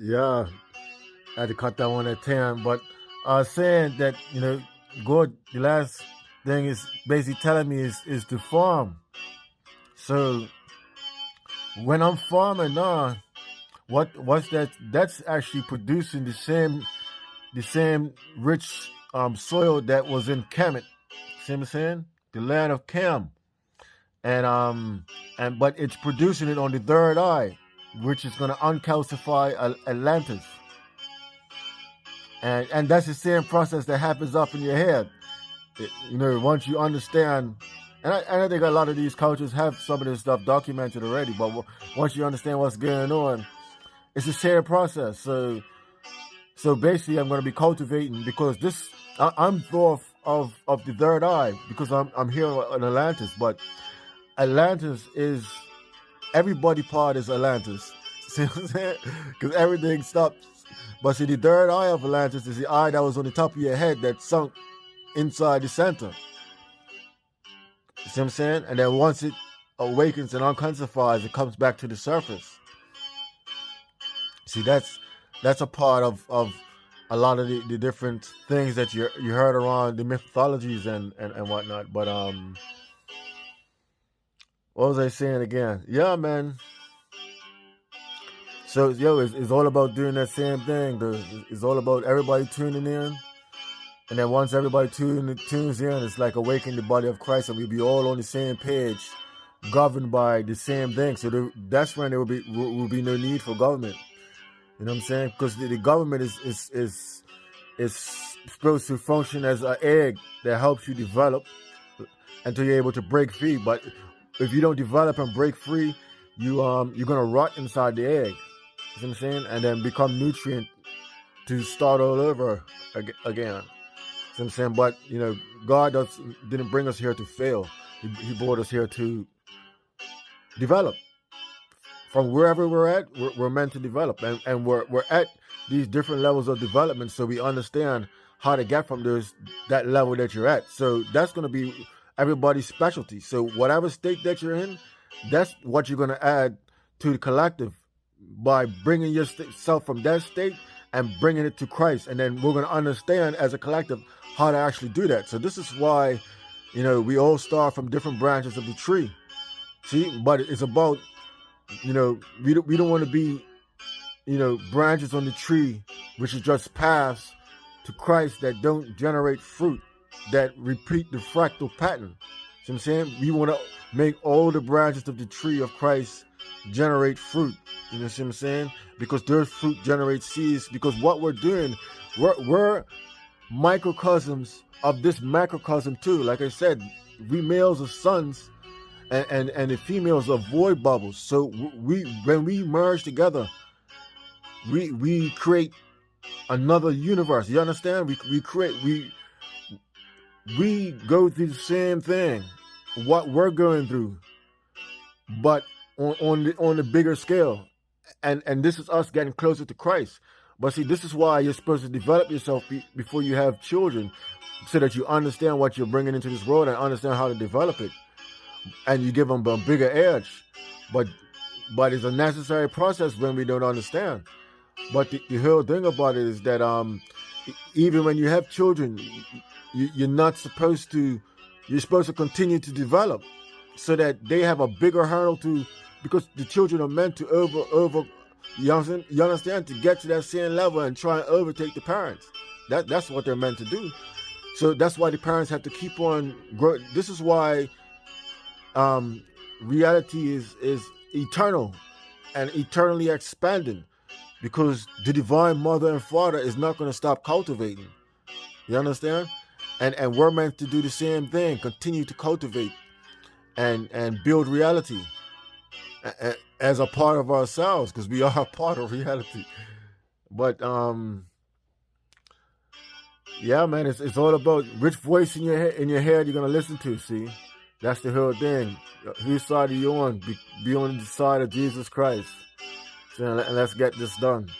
Yeah, I had to cut that one at 10. But I was saying that, God, the last thing is basically telling me is to farm. So when I'm farming now, what's that? That's actually producing the same rich soil that was in Kemet. See what I'm saying? The land of Cam. And it's producing it on the third eye, which is gonna uncalcify Atlantis. And that's the same process that happens up in your head. Once you understand, and I think a lot of these cultures have some of this stuff documented already, but once you understand what's going on, it's the same process. So basically, I'm going to be cultivating because I'm forth of the third eye because I'm here in Atlantis, but Atlantis is everybody part is Atlantis. See what I'm saying? Because everything stops. But see, the third eye of Atlantis is the eye that was on the top of your head that sunk inside the center. You see what I'm saying? And then once it awakens and uncalcifies, it comes back to the surface. See, that's a part of a lot of the different things that you heard around the mythologies and whatnot. But what was I saying again? Yeah, man. So it's all about doing that same thing. It's all about everybody tuning in. And then once everybody tunes in, it's like awakening the body of Christ, and we'll be all on the same page, governed by the same thing. So that's when there will be no need for government. You know what I'm saying? Because the government is supposed to function as an egg that helps you develop until you're able to break free. But if you don't develop and break free, you're gonna rot inside the egg. You know what I'm saying? And then become nutrient to start all over again. You know what I'm saying? But God didn't bring us here to fail. He brought us here to develop. From wherever we're at, we're meant to develop, and we're at these different levels of development, so we understand how to get from that level that you're at. So that's going to be everybody's specialty. So whatever state that you're in, that's what you're going to add to the collective by bringing yourself from that state and bringing it to Christ, and then we're going to understand as a collective how to actually do that. So this is why we all start from different branches of the tree. See, but it's about we don't want to be branches on the tree which is just paths to Christ that don't generate fruit, that repeat the fractal pattern. See what I'm saying? We want to make all the branches of the tree of Christ generate fruit. You know what I'm saying? Because their fruit generates seeds. Because what we're doing, we're microcosms of this macrocosm too. Like I said, we males are sons, and the females are void bubbles. So when we merge together, we create another universe. You understand? We go through the same thing, what we're going through, but on the bigger scale. And this is us getting closer to Christ. But see, this is why you're supposed to develop yourself before you have children, so that you understand what you're bringing into this world and understand how to develop it, and you give them a bigger edge. But it's a necessary process when we don't understand. But the whole thing about it is that even when you have children, you're supposed to continue to develop so that they have a bigger hurdle because the children are meant to over you understand, to get to that same level and try and overtake the parents. That's what they're meant to do. So that's why the parents have to keep on growing. This is why reality is eternal and eternally expanding, because the divine mother and father is not going to stop cultivating. You understand? And we're meant to do the same thing, continue to cultivate and build reality as a part of ourselves, because we are a part of reality. But yeah, man, it's all about which voice in your head you're gonna listen to. See, that's the whole thing. Whose side are you on? Be on the side of Jesus Christ. So let's get this done.